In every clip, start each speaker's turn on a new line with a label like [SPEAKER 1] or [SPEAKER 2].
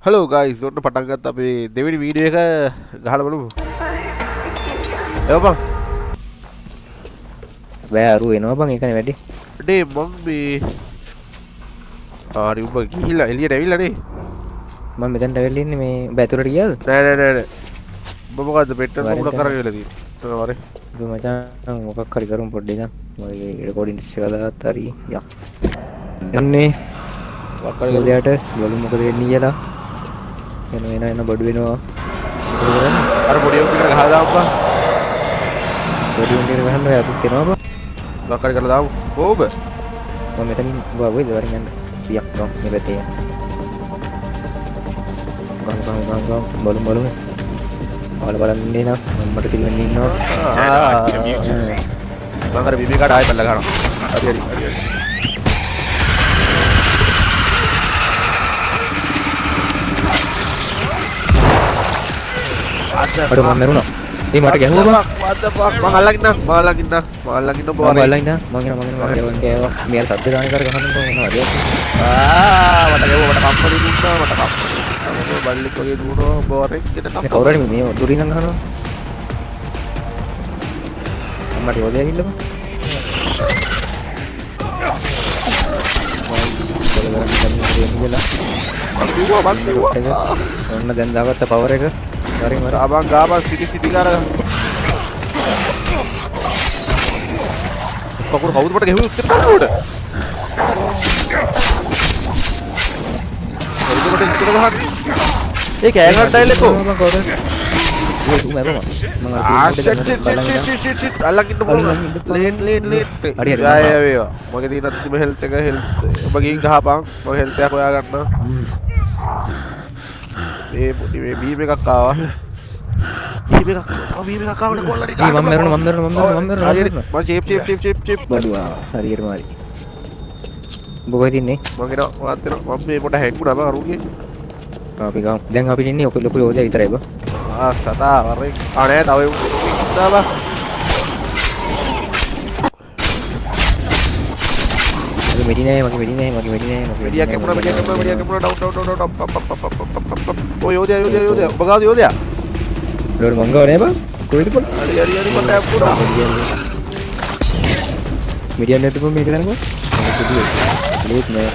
[SPEAKER 1] Hello guys ඔන්න පටන් ගත්තා අපේ දෙවෙනි වීඩියෝ එක ගහලා බලමු. එවපන්.
[SPEAKER 2] බෑ අරු එනවා බං ඒකනේ වැඩි.
[SPEAKER 1] ඩේ මම මේ ආරි උඹ ගිහිල්ලා එළියට ඇවිල්ලා නේ.
[SPEAKER 2] මම මෙතනට ඇවිල්ලා ඉන්නේ මේ බැතුරට ගියාද?
[SPEAKER 1] නෑ. උඹ මොකද්ද පෙට්‍රල් පොඩක් කරගෙන ඉලා තියෙන්නේ. වරේ.
[SPEAKER 2] දුර මචං මොකක් හරි කරමු පොඩ්ඩේ දැන්. මගේ රෙකෝඩින්ග් එක දාගත්ත හරි. යා. යන්නේ. මොකක් හරි ගලයට බලමු මොකද වෙන්නේ කියලා. එන බඩු වෙනවා.
[SPEAKER 1] අර පොඩි උන් ටික ගහලා දාපන්.
[SPEAKER 2] පොඩි උන් ටික ගහන්න ඔය අතුත් එනවා බං.
[SPEAKER 1] මොකක් හරි කරලා දාමු. කොහොමද?
[SPEAKER 2] මම මෙතනින් වයිද වරින් යන්න. සියක් ගම් මේ පැත්තේ යන්න. ගම් බලමු. බලන්න ඉන්නේ නා මට සිල්ලෙන් ඉන්නවා.
[SPEAKER 1] මම අර බීබී කාඩ් ආයෙත් පැල්ල ගන්නවා. හරි.
[SPEAKER 2] අර මම මරුණා. ඒ මට ගැහුවා බං.
[SPEAKER 1] what the fuck මම අල්ලගින්න ඔබ වරේ.
[SPEAKER 2] මම ගේවා. මෙයාට සද්ද ගාන කර ගහන්න මොනවා හරි.
[SPEAKER 1] මට ගැහුවා මට කම්පලි දුන්නා මට කම්පලි. අනේ බල්ලෙක් වගේ දුවනවා ඔබ වරේ දෙන්න
[SPEAKER 2] මේ කවුරු හරි මේ දුරින් නම් ගහනවා. මට යෝධය ඇවිල්ලා බං. ඔන්න දැන් දාගත්ත පවර් එක. වරින් වර
[SPEAKER 1] abang gabang සිටි ගාලා කකුල කවුද මට ගෙහුවේ උත්තර බලන්න ඒ කෑ ගන්න ඩයිලෙකෝ
[SPEAKER 2] මම කවුද
[SPEAKER 1] ෂිට් අල්ලගින්න පුළුවන් ලේට්
[SPEAKER 2] හරි
[SPEAKER 1] ආය වේවා මගේ තියෙන තිබෙ හෙල්ත් එක ඔබ ගිහින් ගහපන් මගේ හෙල්ත් එක හොයා ගන්න මේ පොඩි මේ බීම් එකක් ආවා බීම් එකක් ආවනේ කොල්ලනේ
[SPEAKER 2] මම මරනවා මම
[SPEAKER 1] චිප්
[SPEAKER 2] බඩුවා හරියටම හරි බොගොයි තින්නේ
[SPEAKER 1] මම එනවා මම මේ පොඩ හැංගුණා බං අරුගේ
[SPEAKER 2] අපි ගමු දැන් අපි ඉන්නේ ඔක ලොකු යෝධය විතරයි බං
[SPEAKER 1] සතා වරේ අනේ තව ඉන්නවා
[SPEAKER 2] මගේ මෙඩි නෑ
[SPEAKER 1] මෙඩියා කැපුණා ඩවුන් ඔය යෝධයා ඔබ ගාව යෝධයා
[SPEAKER 2] ලෝර මංගව නෑ බං කොහෙද පොඩ
[SPEAKER 1] හරි මට ඇප්පුණා
[SPEAKER 2] මෙඩියා නැද්ද බං මේක දන්නකෝ ලේත් නෑ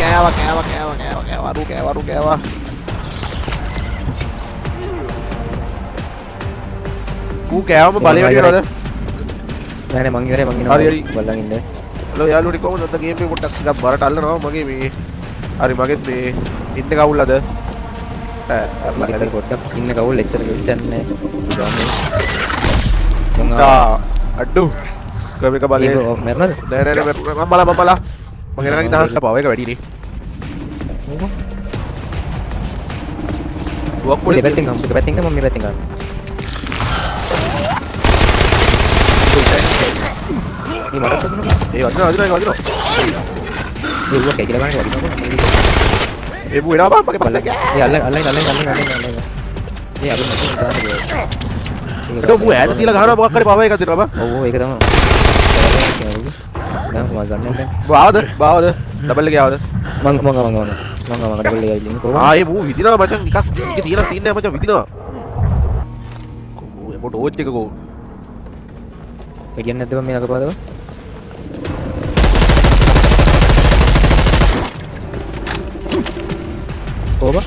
[SPEAKER 1] කෑවා ඌ කෑවම බලය වැඩි කරනවද
[SPEAKER 2] නෑ මං ඉවරයි මං
[SPEAKER 1] හරි
[SPEAKER 2] බලන් ඉන්න
[SPEAKER 1] හලෝ යාළුවනි කොහොමද අද ගේම් එක පොඩ්ඩක් ටිකක් බරට අල්ලනවා මගේ මේ හරි මගෙත් මේ ඉන්න කවුල්ලද
[SPEAKER 2] මගේ පොඩ්ඩක් ඉන්න කවුල් එච්චර විශ්සන්නේ
[SPEAKER 1] අඩු ගම එක බලේ
[SPEAKER 2] මරනද
[SPEAKER 1] නෑ මම බලා මම එනකන් ඉඳහන්න පාව එක වැඩිනේ වක් පොඩි
[SPEAKER 2] පැත්තෙන් ගමු පැත්තෙන් මම මේ පැත්තෙන් ගන්න මේ මට තෝරනවා
[SPEAKER 1] ඒ වදිනවා
[SPEAKER 2] ඒ උව කැකිලා ගන්න වදිනවා
[SPEAKER 1] ඒ බු එනවා මගේ පල්ලක
[SPEAKER 2] ඒ අල්ලන් ඒ අර මට දාන්න
[SPEAKER 1] ඒක බු ඈත තියලා ගහනවා මොකක් හරි පාව එකක් දෙනවා බං
[SPEAKER 2] ඔව් ඒක තමයි දැන් කොහමද ගන්න දැන්
[SPEAKER 1] බාවද ඩබල් එකේ ආවද
[SPEAKER 2] මං ඩබල් එකයි ඉන්නේ කොහොමද
[SPEAKER 1] ආයේ බු විදිනවා මචං නිකක් මේකේ තියෙන සීන් එක මචං විදිනවා කොහොමද පොට ඕච් එක කො
[SPEAKER 2] එදියන් නැද්ද මේ අකපාදව කොහොම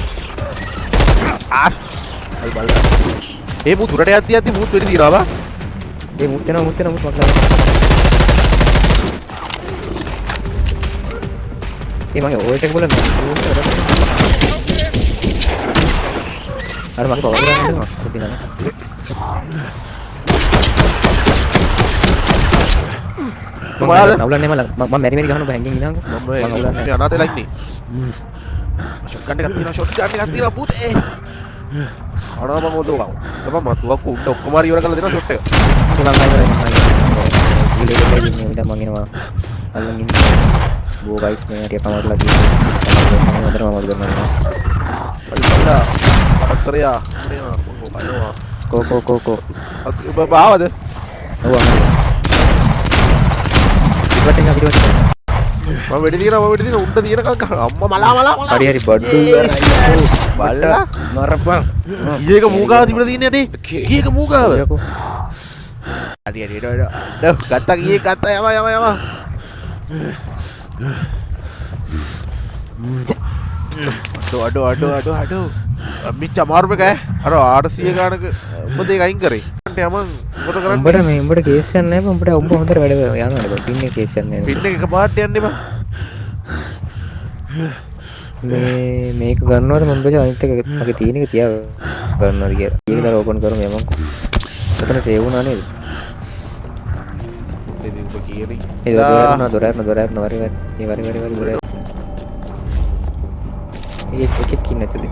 [SPEAKER 1] අයි බල්ල ඒ මු දුරට යද්දි මුත් වෙඩි තියනවා බා
[SPEAKER 2] ඒ මුත් මක්ලා ඒ මගේ ඕල්ට් එක බලන්න අර මගේ පවර් ගන්න දෙනවා කොටිනම
[SPEAKER 1] මොකද
[SPEAKER 2] නවලන්නේ මම මෙරි ගහන ඔබ හැංගෙන් ඉඳන්
[SPEAKER 1] මම අනාතේ ලයින්නේ ෂොට් ගන්න එකක් තියෙනවා පුතේ අනා මම ඔදවා තමයි මතුවක් උඩ ඔක්කොම හරි ඉවර කරලා දෙනවා ෂොට් එක
[SPEAKER 2] තුනක් ඉවරයි මම එනවා අල්ලන් ඉන්න බෝ ගයිස් මේ හරිය පවර්ලා තියෙනවා මම කරනවා
[SPEAKER 1] අල්ලා අතරයා අයෝ
[SPEAKER 2] කෝ
[SPEAKER 1] ඔබ බාවද
[SPEAKER 2] ඔව් අම්මා ඉවටෙන් අපිට
[SPEAKER 1] මම වෙඩි තියනවා උන්ට තියෙනකල් අම්මා මලා
[SPEAKER 2] හරි හරි බඩු
[SPEAKER 1] බල්ලා
[SPEAKER 2] මරපන්
[SPEAKER 1] ඊයක මූගාව තිබිලා තියෙන්නේ යටේ ඊයක මූගාව අඩි ගත්තා ඊයේ ගත්තා යම අඩෝ මිච්ච අමාරුම එක අර 800 ගානක උඹ දෙක අයින් කරේ යම මොකද කරන්නේ
[SPEAKER 2] උඹට මේ උඹට කේස් එකක් නැහැ උඹට උඹ හොඳට වැඩ යනවා බං පින්නේ කේස් එකක් නැහැ
[SPEAKER 1] පින්න එක පාට යන්නේ බං
[SPEAKER 2] මේක ගන්නවද මම බජ අනිත් එක මගේ තියෙන එක තියා ගන්නවද කියලා ඒක දර ඕපන් කරමු යමන්කෝ එතන සේව් වුණා නේද
[SPEAKER 1] ඉතින් උඹ කියන්නේ
[SPEAKER 2] ඒ දොර අරන වරි එකෙක් ඉන්න ඇතුලේ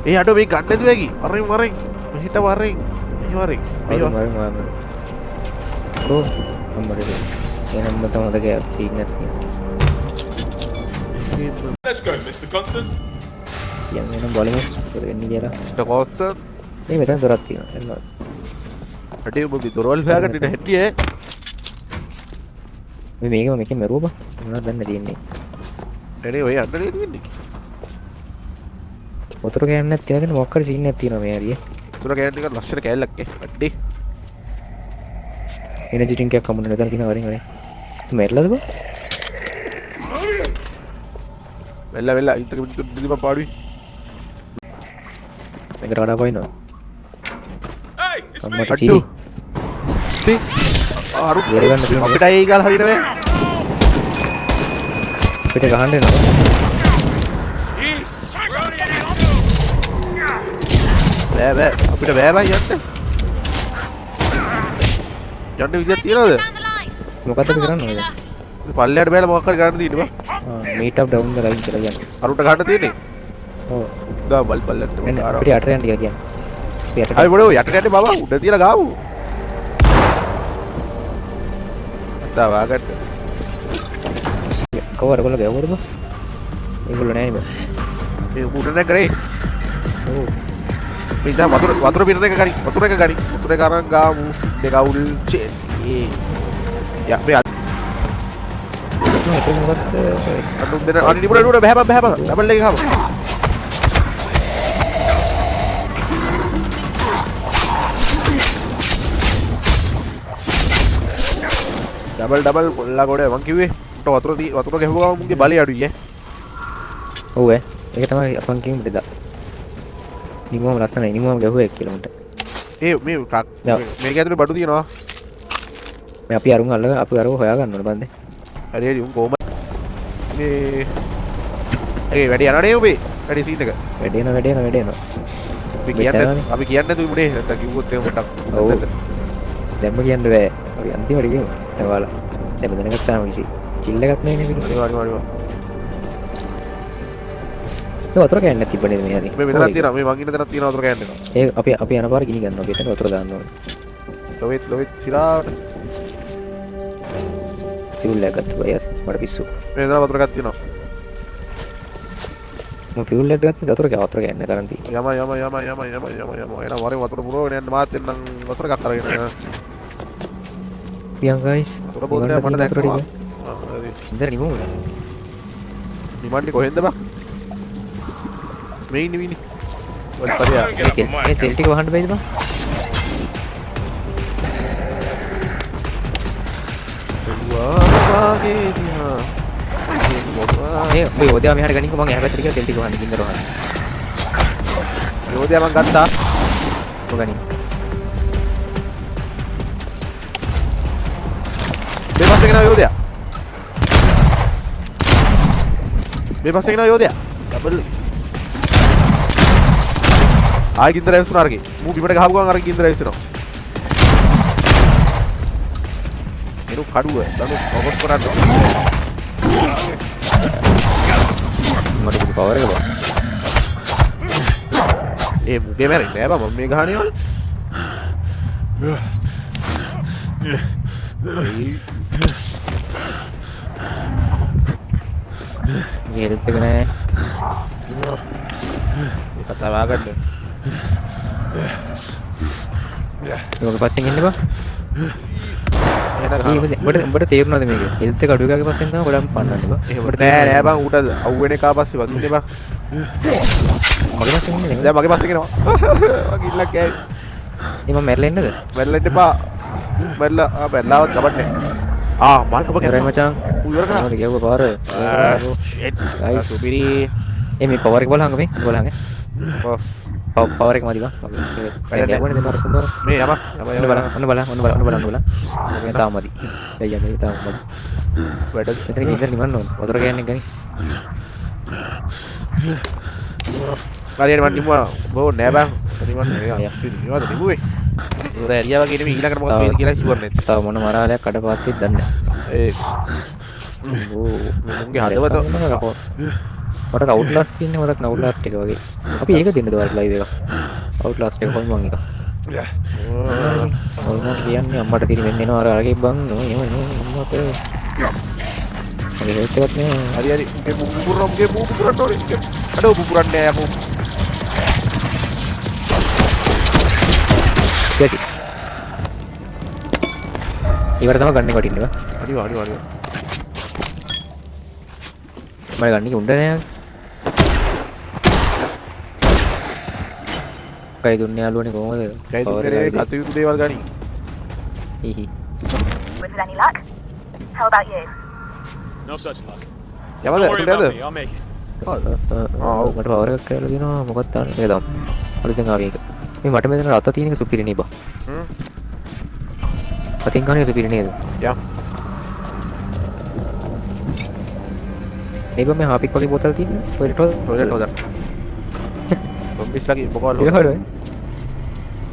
[SPEAKER 1] ඒ අඩෝ මේ ගන්න නැතුව ඇකි වරෙන් මෙහෙට වරෙන්
[SPEAKER 2] කො අම්මඩේ එනම් මත හොඳ ගියා සීන් නැති
[SPEAKER 3] Let's go, Mr. Constant.
[SPEAKER 2] යම් වෙන බලමු එන්නේ කියලා
[SPEAKER 1] ඊට කොස්ත
[SPEAKER 2] මේ මෙතන දොරක් තියෙනවා එන්න
[SPEAKER 1] අඩේ උඹ දොරවල් හොයාගන්න ඉන්න හැටියේ
[SPEAKER 2] මේකෙන් මරුවා බා මොනවද දැන් තියෙන්නේ
[SPEAKER 1] එනේ ඔය අඬලේ තියෙන්නේ
[SPEAKER 2] වතුර කෑන්න නැති තියගෙන මොකක් හරි සීන් එකක් තියෙනවා මේ හරිය
[SPEAKER 1] වතුර කෑන්න එක ලස්සන කෑල්ලක් අඩේ
[SPEAKER 2] එනර්ජි ඩ්‍රින්ක් එකක් හම්බුනේ නැතන තියෙනවා වරින් මෙරලද බා
[SPEAKER 1] වෙල්ලා ඉතක දිදිම පාඩුයි
[SPEAKER 2] මේකට වඩා පයින්නවා
[SPEAKER 3] Hey, it's me.
[SPEAKER 2] අම්මට සීනි
[SPEAKER 1] අරු
[SPEAKER 2] ඉවර ගන්න තියෙනවා.
[SPEAKER 1] අපිට ඒ ගාල හරියට වේ
[SPEAKER 2] පිට ගහන්න එනවා
[SPEAKER 3] Jeez,
[SPEAKER 1] බෑ අපිට බෑ බයි යන්න විදියක් තියනවද
[SPEAKER 2] මොකක්ද අපි කරන්න ඕනේ
[SPEAKER 1] පල්ලයට බෑලා මොකක් හරි ගන්න තියෙන්නේ බා
[SPEAKER 2] මීට් අප් ඩවුන් ද ලයින් කියලා කියන්නේ
[SPEAKER 1] අරුට ගන්න තියෙන්නේ
[SPEAKER 2] ඔව්
[SPEAKER 1] දා බල් පල්ලට
[SPEAKER 2] එන්න
[SPEAKER 1] ආරා
[SPEAKER 2] අපිට යට යන්න කියලා කියන්නේ අපි
[SPEAKER 1] අය බඩෝ යට යන්නේ බබා උඩ තියලා ගාමු අත්තා වාගට
[SPEAKER 2] කවර කොල්ල ගැවුවද බා ඒගොල්ලෝ නෑනේ බා
[SPEAKER 1] මේ උඩ නැ කරේ
[SPEAKER 2] ඔව්
[SPEAKER 1] මේ දැන් වතුර පිරන එක ගනි වතුර එක අරන් ගාමු දෙක අවුල් චේ යා මේ
[SPEAKER 2] ඒක මොකක්ද
[SPEAKER 1] අනුන් දෙන අනිත් ඉබුර බහැපන් ඩබල් එක ගාමු ඩබල් පොල්ලා ගොඩ මං කිව්වේ උට වතුර ගැහුවාම මුගේ බලය අඩුයි
[SPEAKER 2] ඔව් ඒක තමයි අපන් කිව්වේ දා නිමුවම ලස්සනයි නිමුවම ගැහුවා 1 කිලෝමීටර්
[SPEAKER 1] ඒ මේ ට්‍රක් මේක ඇතුලේ බඩු තියෙනවා
[SPEAKER 2] මේ අපි අරුන් අල්ල අපි අරුව හොයා ගන්න ඕනේ බන්දේ
[SPEAKER 1] හරි උන් කොහම මේ ඒ වැඩි යනනේ ඔබේ වැඩි සීන් එක
[SPEAKER 2] වැඩ එනවා
[SPEAKER 1] අපි කියන්නේ තුමුනේ නැත්නම් කිව්වොත් එහෙම ටක්
[SPEAKER 2] ඔව් දැම්ම කියන්න බෑ අපි අන්තිමට ගියමු ඒවාලා දැන් මෙතන ගත්තාම කිසි කිල් එකක් නැහැ නේ පිටු
[SPEAKER 1] අනිවාර්යම
[SPEAKER 2] ඒ වතුර කෑන්න තිබ්බනේ මේ හරි
[SPEAKER 1] මේ මෙතනක් තියෙනවා මේ මං ඉන්න තැනක් තියෙනවා වතුර කෑන්න එනවා
[SPEAKER 2] ඒ අපි යන පාර ගිනි ගන්නවා අපි එතන වතුර දාන්න ඕනේ
[SPEAKER 1] ලොවෙත් සිරාවට
[SPEAKER 2] ෆියුල් එකක් ගත්තා බයස් මට පිස්සු
[SPEAKER 1] මේ දා වතුර එකක් තියෙනවා
[SPEAKER 2] මම ෆියුල් එකක් ගත්තා වතුර කෑන්න කරන් තියෙනවා
[SPEAKER 1] යම එන වරේ වතුර පුරවගෙන යන්න මාත් එන්නම් වතුර එකක් අරගෙන
[SPEAKER 2] පියන් ගයිස්
[SPEAKER 1] වතුර බෝතලයක් මට දැක්කවා
[SPEAKER 2] ඉතින් නිමුම
[SPEAKER 1] නිමන්ඩි කොහෙන්ද බා මේ ඉන්නේ වල පරියා
[SPEAKER 3] Get up on my
[SPEAKER 2] මේ තෙල් ටික වහන්න බෑද බං
[SPEAKER 1] වාගේ දිහා
[SPEAKER 2] මේ ඔබ යෝධයා මෙහාට ගනින්කො මං එහා පැත්තට ගිහලා තෙල් ටික වහන්න ගින්දර වහන්න
[SPEAKER 1] යෝධයා මං ගත්තා
[SPEAKER 2] ඔබ ගනින්
[SPEAKER 1] මේ පස්සේ ගෙනා යෝධයා මේ පස්සේ ගෙනා යෝධයා ඩබල් ආයි ගින්දර ඇවිස්සුනා අරගේ මූ බිමට ගහපු ගමන් අර ගින්දර ඇවිස්සුනා එරු කඩුව දනු ඔබස් කරන්න
[SPEAKER 2] මට කිසි පවර් එක බං
[SPEAKER 1] ඒ මුගේ මැරෙන්නේ නෑ බං මම මේ ගහන්නේ
[SPEAKER 2] මේ හෙල්ත් එක නෑ
[SPEAKER 1] මේ කතාව ආගන්න
[SPEAKER 2] ඒක පස්සෙන් ඉන්න බං උඹට තේරුණාද මේක? හෙල්ත් එක අඩු එකක පස්සේ තමයි ගොඩක් පන්නන්න බා.
[SPEAKER 1] එහෙම නෑ බං ඌට අවුවෙන එක පස්සේ වදින්නේ බං.
[SPEAKER 2] මගේ පස්සේ ඉන්නේ
[SPEAKER 1] දැන් මගේ පස්සේ කෙනවා. මගේ ඉල්ලක් ගෑයි.
[SPEAKER 2] මම මැරෙලා ඉන්නද?
[SPEAKER 1] මැරෙන්න එපා. මැරලාවත් කපන්නේ. මල් ඔබ
[SPEAKER 2] ඉවරයි මචං.
[SPEAKER 1] ඌ ඉවර කරා.
[SPEAKER 2] මට ගැව්ව පාර.
[SPEAKER 1] ෂිට්.
[SPEAKER 2] Guys.
[SPEAKER 1] සුපිරි.
[SPEAKER 2] මේ පවර් එක බලහන් මේ බලහන්.
[SPEAKER 1] ඔව්
[SPEAKER 2] පවර් එක මදි බං. දැන් ගැව්වනේ දෙපාර තුන්පාර.
[SPEAKER 1] මේ යම
[SPEAKER 2] ඔන්න බලන්න. මේ තාම මදි. අයියා මේ තාම මදි.
[SPEAKER 1] වැඩ
[SPEAKER 2] මෙතන ඉඳන් නිවන්න ඕන. වතුර ගෑන්නේ ගනි.
[SPEAKER 1] හරියට මන් නිමුවා බෝ නෑ බං. නිමන් නිවාද නිමුවේ. උර එළියා වගේ නෙමෙයි ඊළඟට මොකද වෙන්නේ කියලා ෂුවර් නැති.
[SPEAKER 2] තව මොන මරාලයක් කඩපාත්තෙත් දන්නේ නැහැ.
[SPEAKER 1] ඒ මුන්ගේ හදවත
[SPEAKER 2] මට අවුට්ලාස්ට් ඉන්නේ මතක් නෑ අවුට්ලාස්ට් එක වගේ. අපි ඒක දෙන්නද වල ලයිව් එක. අවුට්ලාස්ට් එක කොහොම මං එක. ඔය මම කියන්නේ අම්මට තිරි වෙන්න එනවා අරගේ බං අම්මට. හරි හේතුවත් නෑ.
[SPEAKER 1] හරි මුගේ පුපුරන්න ඕනේ. අඩෝ පුපුරන්නේ නෑ යමු.
[SPEAKER 2] ඉවර තමයි ගන්න කොටින්නේ බා.
[SPEAKER 1] අනිවා
[SPEAKER 2] මම ගන්නේ උණ්ඩ නෑ. කයි දුන්නේ යාළුවනේ කොහමද?
[SPEAKER 1] කයි දුන්නේ කටයුතු දේවල් ගනි.
[SPEAKER 2] හිහි.
[SPEAKER 4] With any luck? How about you?
[SPEAKER 3] No such luck.
[SPEAKER 1] යමද
[SPEAKER 3] Don't worry about
[SPEAKER 1] එතනද?
[SPEAKER 3] me. I'll make it.
[SPEAKER 2] මට පවර් එකක් කියලා දෙනවා මොකක්ද තාන්න මේක තමයි. අලුතෙන් ආවේ එක. මේ මට මෙතන රත තියෙන එක සුපිරි නේ බා. අතින් ගන්නේ සුපිරි නේද?
[SPEAKER 1] යා.
[SPEAKER 2] මේක මේ හාපික් වගේ බෝතල් තියෙන්නේ. ටොයිලට්
[SPEAKER 1] හොදන්න. බම්බිස්ලාගේ මොකවල
[SPEAKER 2] ඒක හරියි.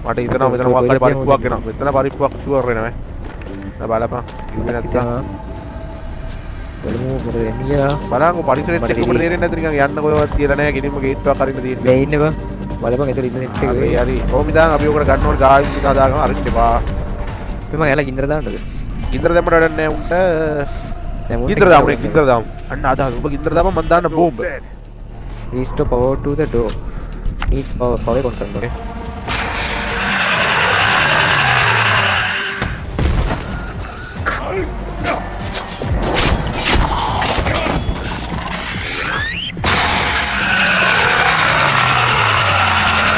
[SPEAKER 1] මට හිතනවා මෙතන මොකක් හරි පරිප්පුවක් එනවා. මෙතන පරිප්පුවක් ෂුවර් වෙනවා. බලපන්. ඉන්නේ නැත්තම්
[SPEAKER 2] බලමු මොකද වෙන්නේ කියලා.
[SPEAKER 1] බලංගු පරිසරෙත් එක්ක උඹට තේරෙන්නේ නැද්ද නිකන් යන්න කොහෙවත් කියලා නැහැ. ගෙනින්ම ගේට්ටුවක් අරින්න තියෙන්නේ.
[SPEAKER 2] මේ ඉන්නේ බා. බලපන් එතන ඉන්න නෙට් එක.
[SPEAKER 1] හරි. කොහොමද ඉතින් අපි ඔකට ගන්න ඕනේ ගාවින් ටික හදාගන්න අරින්න එපා.
[SPEAKER 2] මම එයාලා ගින්දර දාන්නද?
[SPEAKER 1] ගින්දර දැම්මට වැඩක් නැහැ උන්ට. ගින්දර දාමු. අන්න අදහස. ඔබ ගින්දර දාපන් මම දාන්න බෝම්බ.
[SPEAKER 2] Restore power to the door. Needs power control.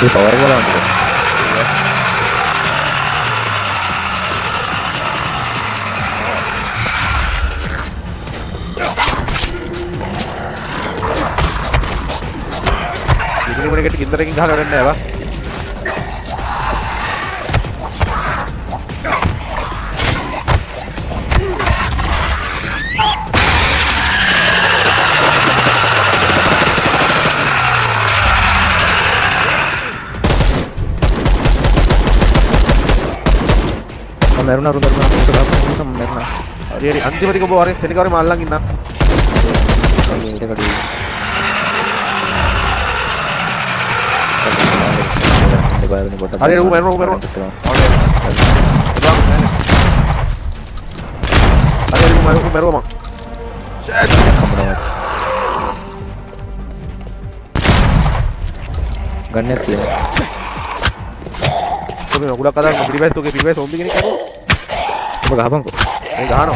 [SPEAKER 2] Ini power bola gitu.
[SPEAKER 1] Ini mulai kita gindering gak ada ya, Pak?
[SPEAKER 2] Meron na.
[SPEAKER 1] Hari antimatik ko ba sini kau malang ina.
[SPEAKER 2] Ini kali.
[SPEAKER 1] Hari aku meron. Hari aku meron mah. Shit.
[SPEAKER 2] Gannet ya.
[SPEAKER 1] Tapi aku udah kadang revive tuh ke revive zombie gini kan.
[SPEAKER 2] Apa gampang kok?
[SPEAKER 1] Ini gano.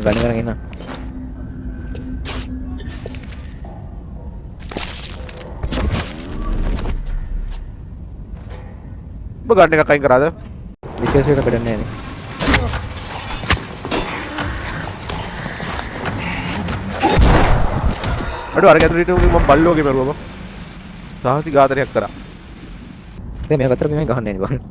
[SPEAKER 2] Gannet kan ini.
[SPEAKER 1] Begane kakain kerada.
[SPEAKER 2] Bisa sih kedennya ini.
[SPEAKER 1] Aduh, harga itu mau ballo ke baru apa? Sahasi gak teriak kera.
[SPEAKER 2] දැන් මේක අතර මේ ගහන්න යන්නේ බං.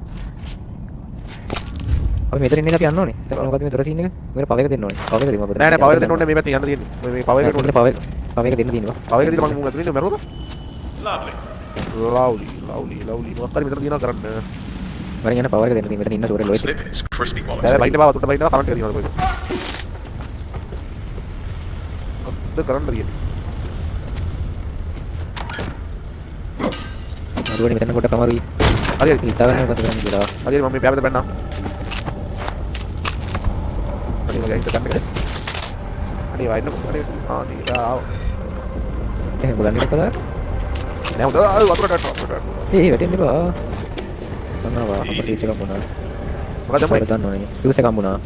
[SPEAKER 2] අපි මෙතන ඉන්නේ අපි යන්න ඕනේ. දැන් මොකද මේ දොර සීන් එක? මේකට පව එක දෙන්න ඕනේ. පව එක දෙමු අපිට.
[SPEAKER 1] නෑ පව එක දෙන්න ඕනේ මේ පැත්තේ යන්න තියෙන්නේ. මේ පව එක දෙන්න ඕනේ.
[SPEAKER 2] පව එක දෙන්න තියෙනවා.
[SPEAKER 1] පව එක දෙන්න මම මුංග අතරින් මරුවා.
[SPEAKER 3] Lovely.
[SPEAKER 1] Lovely. මොකක් හරි මෙතන දිනවා කරන්න.
[SPEAKER 2] වරින් යන පව එක දෙන්න තියෙන්නේ. මෙතන ඉන්න සෝරේ ලොයිත්.
[SPEAKER 3] Slipping is crispy while I'm
[SPEAKER 1] දැන්
[SPEAKER 3] sleeping.
[SPEAKER 1] බයින්න බා උඩට බයින්නවා කරන්ට් එක දිනනවා කොහෙද? අද කරන්න තියෙන්නේ.
[SPEAKER 2] අරුවනේ මෙතන කොට කමාරුයි.
[SPEAKER 1] හරි
[SPEAKER 2] හිතා ගන්න මොකද කරන්නේ කියලා.
[SPEAKER 1] හරි මම මේ පැත්තට බැන්නා. හරි මගේ හිත ගන්න එක. හරි වයින්න හරි ආ
[SPEAKER 2] බලන්නේ කොහොමද?
[SPEAKER 1] නෑ උදා වතුරට
[SPEAKER 2] වැටෙන්න බා. මම ආවා අපිට ස්විච් එකක් වුණා.
[SPEAKER 1] මොකද තමයි
[SPEAKER 2] දන්න ඕනේ. ෆියුස් එකක් වුණා.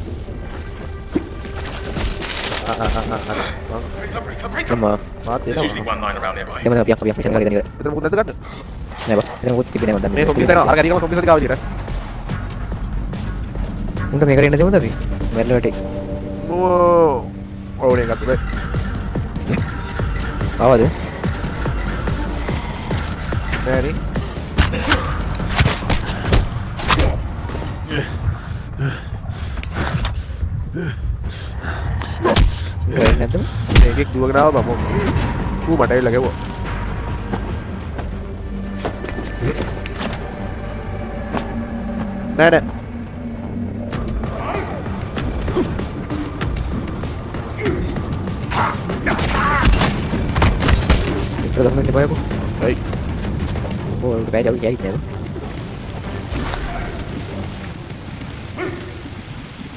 [SPEAKER 3] Recovery, recovery,
[SPEAKER 2] එම
[SPEAKER 3] recovery.
[SPEAKER 1] මාත්
[SPEAKER 3] There's
[SPEAKER 1] එනවා
[SPEAKER 3] usually one lying around nearby.
[SPEAKER 2] එම අපි මිෂන් කරගෙන ඉන්නේ.
[SPEAKER 1] එතන මොකද නැද්ද ගන්න
[SPEAKER 2] නෑ බා. එතන මොකද තිබෙන්නේ මම
[SPEAKER 1] මේ
[SPEAKER 2] දන්නේ.
[SPEAKER 1] සොම්බිස් එනවා අර ගරියම සොම්බිස් එක ගාව විදියට
[SPEAKER 2] උන්ට මේකට එන්න දෙමුද අපි? මැරලට
[SPEAKER 1] ඕනේ ගත්තේ
[SPEAKER 2] ආවද?
[SPEAKER 1] නෑනේ
[SPEAKER 2] වෙන්නේ නැද්ද?
[SPEAKER 1] මේකෙක් දුවගෙන ආවා බම ඌ මට ඇවිල්ලා ගැව්වා නෑ නෑ
[SPEAKER 2] ඉතල ගමන් ඉන්න බයකෝ.
[SPEAKER 1] හයි
[SPEAKER 2] ඕ බෑ ජවි යයි නේද?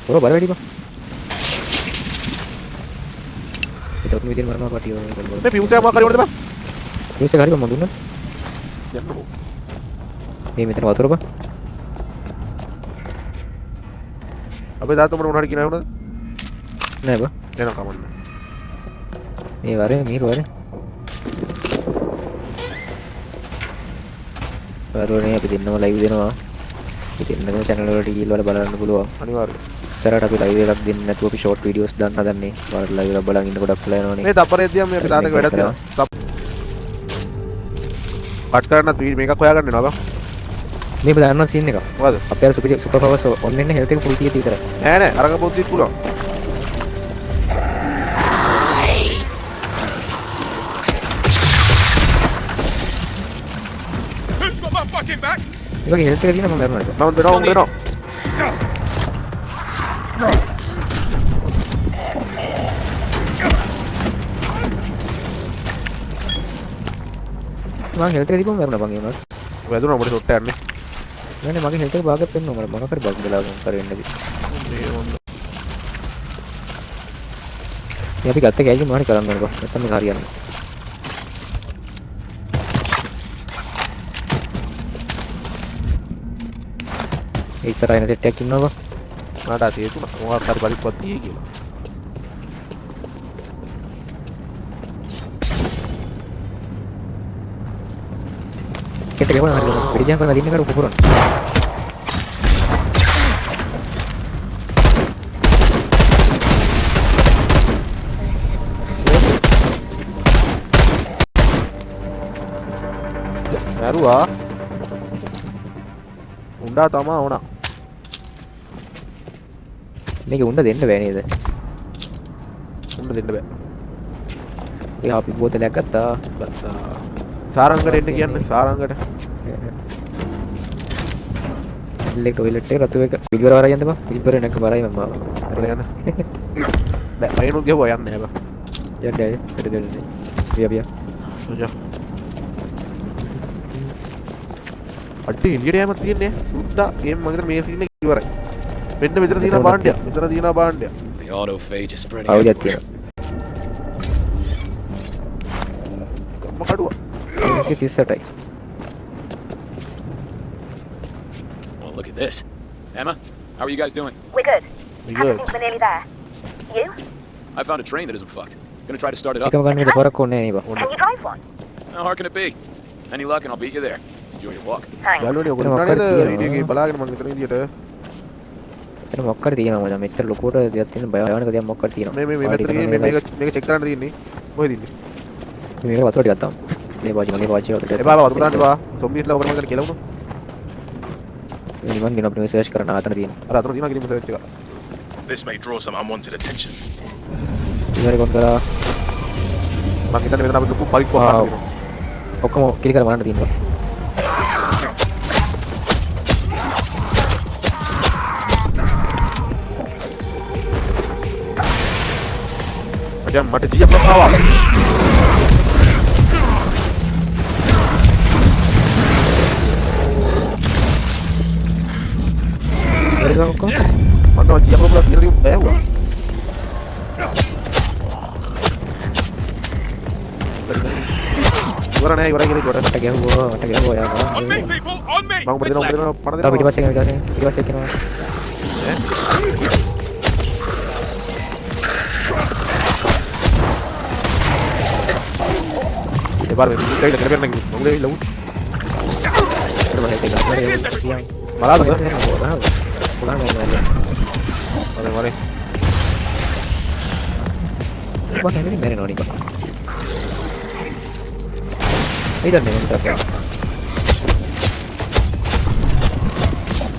[SPEAKER 2] ඕ බල වැඩි බා. ඒක උන් විදිහට මරනවා කටිය ඕනේ.
[SPEAKER 1] මේ පියුස් එක මොකක් හරි වුණද බං
[SPEAKER 2] ෆියුස් එක හරි මම දුන්නා.
[SPEAKER 1] යන්නකෝ
[SPEAKER 2] මේ මෙතන වතුර බා.
[SPEAKER 1] අපේ තාත්තා මොන හරි කියනවා වුණද
[SPEAKER 2] නෑ බා.
[SPEAKER 1] එනවා කමන්න
[SPEAKER 2] මේ වරේ මීරු වරේ. වරුවනේ අපි දෙන්නම ලයිව් දෙනවා. අපි දෙන්නම channel වලට ගිහිල්ලා බලන්න පුළුවන්.
[SPEAKER 1] අනිවාර්යයෙන්
[SPEAKER 2] ඉතරට අපි ලයිව් එකක් දෙන්නේ නැතුව අපි short videos දාන්න හදන්නේ. ඔයාලා ලයිව් එක බලන් ඉන්න ගොඩක් වෙලා යනවනේ.
[SPEAKER 1] මේ තප්පරේදී මේ අපේ තාත්තගේ වැඩක් තියෙනවා කට් කරන්නත් මේකක් හොයාගන්න වෙනවා බං
[SPEAKER 2] මේ බලන්න සීන් එක.
[SPEAKER 1] මොකද
[SPEAKER 2] අපේ අර සුපර් පවර්ස් ඔන්න එන්නේ හෙල්ත් එක ෆුල් කීයට විතරයි.
[SPEAKER 1] නෑ නෑ අරක පොත්තිත් පුළුවන්
[SPEAKER 3] Who's got my fucking back?
[SPEAKER 2] ඒක හෙල්ත් එක දින මම කරනවා.
[SPEAKER 1] මම දෙනවා උඹ දෙනවා
[SPEAKER 2] මම හෙල්ත් එක දීපම මරනවා බං ඒනවා.
[SPEAKER 1] වැදුනා උඹට ෂොට් යන්නේ
[SPEAKER 2] නෑ මගේ හෙල්ත් එක භාගයක් පෙන්නවා මම මොකක් හරි බග් දලා ගන්න කරෙන්නද.
[SPEAKER 1] මේ හොඳ
[SPEAKER 2] මේ අපි ගත්ත කෑල්ල මොනවද කරන්න ඕනේ බං. නැත්තම් මේක හරියන්නේ. ඒ ඉස්සරහින් සෙට් එකක් ඉන්නවා බං.
[SPEAKER 1] මට තේරුණා මොකක් හරි පරිප්පුවක් තියෙයි කියලා
[SPEAKER 2] කෙට ගෙවන හරියට පිටිජන් කරලා දින්න කර උපුරන.
[SPEAKER 1] මරුවා උණ්ඩා තමා වුණා
[SPEAKER 2] මේක උන්න දෙන්න බෑ නේද?
[SPEAKER 1] උණ්ඩ දෙන්න බෑ
[SPEAKER 2] ඒ අපි බෝතලයක් ගත්තා.
[SPEAKER 1] ගත්තා සාරංගට එන්න කියන්නේ සාරංගට
[SPEAKER 2] ඉලෙක්ට් ටොයිලට් එක රතු එක පිළිවෙල වරයි යන්න බං. පිළිවෙල නැක වරයි මම.
[SPEAKER 1] හරි යන්න බෑ පයින්ු ගෙවුවා යන්නේ බෑ
[SPEAKER 2] යන්න යන්න. පිට දෙන්න. පියා.
[SPEAKER 1] ඔජා අඩේ එළියට යෑමක් තියන්නේ උද්දා ගේම් මගේ මේ සීන් එක ඉවරයි මෙන්න මෙතන තියෙන භාණ්ඩය මෙතන තියෙන භාණ්ඩය
[SPEAKER 3] The autophage is spreading
[SPEAKER 2] ආවද
[SPEAKER 3] everywhere.
[SPEAKER 2] තියෙනවා.
[SPEAKER 1] කම්ම කඩුවා
[SPEAKER 2] 38යි.
[SPEAKER 3] Well, look at this. Emma, how are you guys doing?
[SPEAKER 4] We're good.
[SPEAKER 1] We
[SPEAKER 4] Have to
[SPEAKER 1] good.
[SPEAKER 4] think we're nearly there. You?
[SPEAKER 3] I found a train that isn't fucked. Gonna try to start it up.
[SPEAKER 2] එකම ගන්න දෙපාරක් ඕනේ නේ බං.
[SPEAKER 4] Can you drive one?
[SPEAKER 3] How hard can it be? Any luck and I'll beat you there. Enjoy your walk.
[SPEAKER 4] Thanks.
[SPEAKER 1] යාළුවනේ ඔයගොල්ලෝ
[SPEAKER 2] මොකක්ද
[SPEAKER 1] නේද
[SPEAKER 2] තියෙනවා?
[SPEAKER 1] වීඩියෝ එකේ බලාගෙන මම මෙතන විදියට
[SPEAKER 2] එතන මොකක් හරි තියෙනවා මචං. මෙච්චර ලොකුවට දෙයක් තියෙන භයානක දෙයක් මොකක් හරි තියෙනවා.
[SPEAKER 1] මේ මෙතන තියෙන්නේ මේක චෙක් කරන්න තියෙන්නේ කොහෙද ඉන්නේ
[SPEAKER 2] මේක වතුර ටිකක් තාම. මේ වාචි මගේ වාචි වලට.
[SPEAKER 1] එපා වතුර දාන්න එපා සොම්බිස්ලා ඔකට මම කරන්න කියලා වුණා
[SPEAKER 2] නිවන් දින අපිට සර්ච් කරන්න ආතන තියෙන.
[SPEAKER 1] අර අතන තියෙනවා කිලිම සර්ච් එක
[SPEAKER 3] This may draw some unwanted attention.
[SPEAKER 2] ඉවර කොන් කරා
[SPEAKER 1] මම හිතන්නේ මෙතන අපිට ලොකු පරිප්පුවක්
[SPEAKER 2] ආ.
[SPEAKER 1] ගන්න වෙනවා
[SPEAKER 2] ඔක්කොම කිලි කර බලන්න තියෙනවා.
[SPEAKER 1] මචං මට ජීයක් ආවා
[SPEAKER 2] ඉවරද ඔක්කොම?
[SPEAKER 1] මට ජීයක් ප්‍රොබ්ලම් තියෙනවා බෑවුවා ඉවර නෑ ඉවරයි කියලා ඉවරයි.
[SPEAKER 2] මට ගැහුවා යාවා.
[SPEAKER 3] On me, people! On me!
[SPEAKER 1] මම උඹ
[SPEAKER 3] It's
[SPEAKER 1] දෙනවා
[SPEAKER 3] like-
[SPEAKER 1] පණ
[SPEAKER 2] තව
[SPEAKER 1] දෙනවා.
[SPEAKER 2] පිටිපස්සේ කෙනවා.
[SPEAKER 1] දෙපාර මේ කයිල කරගෙන නැගි. මොකද ඒ ලව්. බලාද? අනේ වරේ.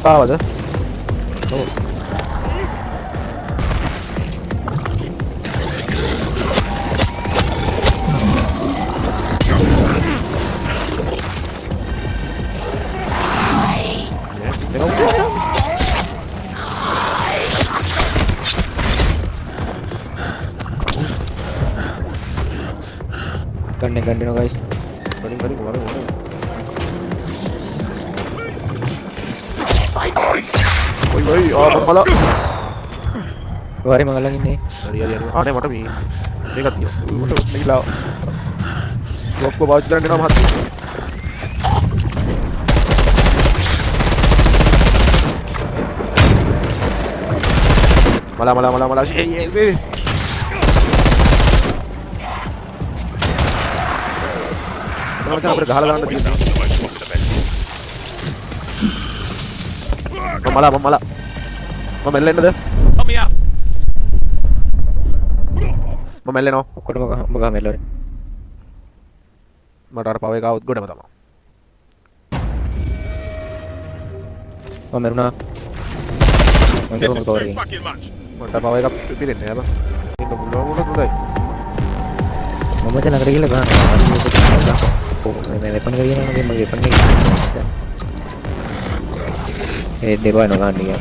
[SPEAKER 1] ආවද?
[SPEAKER 2] ගන්න guys.
[SPEAKER 1] කලින් වරේ. ඔයි ආ
[SPEAKER 2] වරේ මම ළඟ ඉන්නේ.
[SPEAKER 1] හරි අනේ මට මේකක් තියෙනවා මට මේලා ඔක්කොම පාවිච්චි කරන්න එනවා මහත්තයා මලා ඒ
[SPEAKER 3] Of
[SPEAKER 1] අපිට
[SPEAKER 3] course,
[SPEAKER 1] ගහලා දාන්න
[SPEAKER 3] always
[SPEAKER 1] තියෙනවා
[SPEAKER 3] found the most wanted event.
[SPEAKER 1] මලා මම එල්ලෙන්නද
[SPEAKER 3] Help me out!
[SPEAKER 1] මම එල්ලෙනවා
[SPEAKER 2] ඔක්කොටම ඔබ ගහ මෙල්ලරේ.
[SPEAKER 1] මට අර පව එක આવුත් ගොඩම තමයි
[SPEAKER 2] මම මරුණා. මම
[SPEAKER 3] This
[SPEAKER 2] කරමු
[SPEAKER 3] is
[SPEAKER 2] කවරේ.
[SPEAKER 3] too fucking much.
[SPEAKER 1] මට පව එකක් පිරෙන්නේ නෑ බං ඉන්න පුළුවන් උනත් හොඳයි
[SPEAKER 2] මම මචං ළඟට ගිහලා ගහනවා. මේ වෙපන් කරගෙන යනවා මගේ වෙපන් එක. ඒ දෙපා නෝ ගන්න ගියා.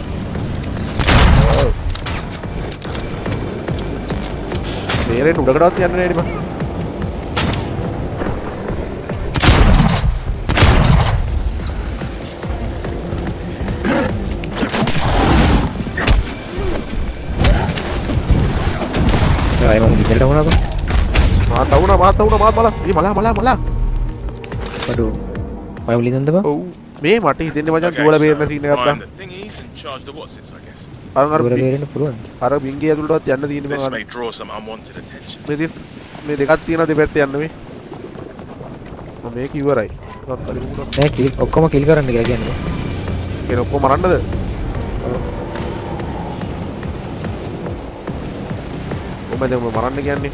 [SPEAKER 1] මේරෙන් උඩකටවත් යන්න නෑනේ බං
[SPEAKER 2] ආයෙ මම ඉතින්ට වුණා බං.
[SPEAKER 1] මාත් මලා ඊ මලා
[SPEAKER 2] අඩෝ. මම උලින්ද බං.
[SPEAKER 1] ඔව් මේ මට හිතෙන්නේ මචං
[SPEAKER 3] Okay,
[SPEAKER 1] දුවලා
[SPEAKER 3] so
[SPEAKER 1] බේරන සීන් එකක්
[SPEAKER 3] find
[SPEAKER 1] ගන්න
[SPEAKER 3] the thingies and charge the whatsits, I guess.
[SPEAKER 1] අර
[SPEAKER 2] දුර බේරෙන්න පුළුවන්.
[SPEAKER 1] අර බින්ගේ ඇතුළටවත් යන්න තියෙන්නේ
[SPEAKER 3] This
[SPEAKER 1] මම
[SPEAKER 3] may draw some unwanted attention.
[SPEAKER 1] මේ දෙකක් තියෙනවා දෙපැත්තේ යන්න මේ මම මේක ඉවරයි මොකක් හරි වුණා
[SPEAKER 2] නෑ කිල් ඔක්කොම කිල් කරන්න කියලා කියන්නේ.
[SPEAKER 1] ඒක ඔක්කොම මරන්නද කොහමද උඹ මරන්න කියන්නේ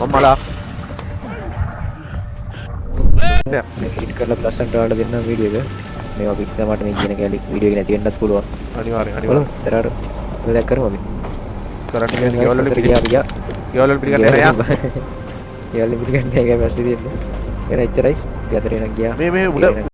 [SPEAKER 1] මමලා
[SPEAKER 2] මේ හිට් කරලා ප්ලස් එන්ට වලට දෙන්න වීඩියෝ එක. මේවා පිට මට මේ කියන කැලි වීඩියෝ එක නැති වෙන්නත් පුළුවන්.
[SPEAKER 1] අනිවාර්යෙන්
[SPEAKER 2] බලමු. තරාර ඔය දැක් කරමු අපි.
[SPEAKER 1] කරන්න කියන්නේ ගෙවල් වල
[SPEAKER 2] ගියා ගියා.
[SPEAKER 1] ගෙවල් වල පිළිගන්නේ නැහැ යා
[SPEAKER 2] ගෙවල් වල පිළිගන්නේ නැහැ. ඒක පැත්තේ තියෙන්නේ. එන එච්චරයි. අපි අතර එන ගියා.
[SPEAKER 1] මේ උඩ